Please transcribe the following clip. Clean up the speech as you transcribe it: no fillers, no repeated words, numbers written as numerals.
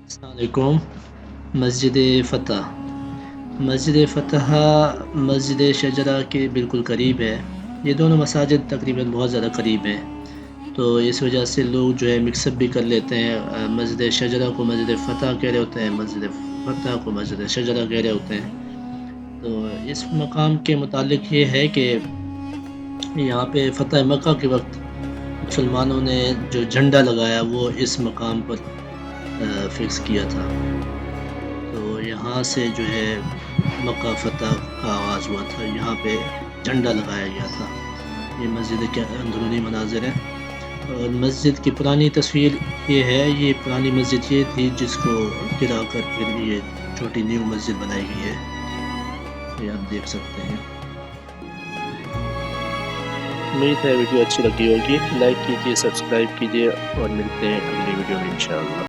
السلام علیکم۔ مسجد فتح مسجد فتح مسجد شجرہ کے بالکل قریب ہے۔ یہ دونوں مساجد تقریباً بہت زیادہ قریب ہیں، تو اس وجہ سے لوگ جو ہے مکس اپ بھی کر لیتے ہیں۔ مسجد شجرہ کو مسجد فتح کہہ رہے ہوتے ہیں، مسجد فتح کو مسجد شجرہ کہہ رہے ہوتے ہیں۔ تو اس مقام کے متعلق یہ ہے کہ یہاں پہ فتح مکہ کے وقت مسلمانوں نے جو جھنڈا لگایا وہ اس مقام پر فکس کیا تھا، تو یہاں سے جو ہے مکہ فتح کا آغاز ہوا تھا، یہاں پہ جھنڈا لگایا گیا تھا۔ یہ مسجد کے اندرونی مناظر ہیں، اور مسجد کی پرانی تصویر یہ ہے، یہ پرانی مسجد یہ تھی جس کو گرا کر پھر یہ چھوٹی نیو مسجد بنائی گئی ہے، یہ آپ دیکھ سکتے ہیں۔ امید ہے ویڈیو اچھی لگی ہوگی، لائک کیجیے، سبسکرائب کیجیے، اور ملتے ہیں اگلی ویڈیو میں انشاءاللہ۔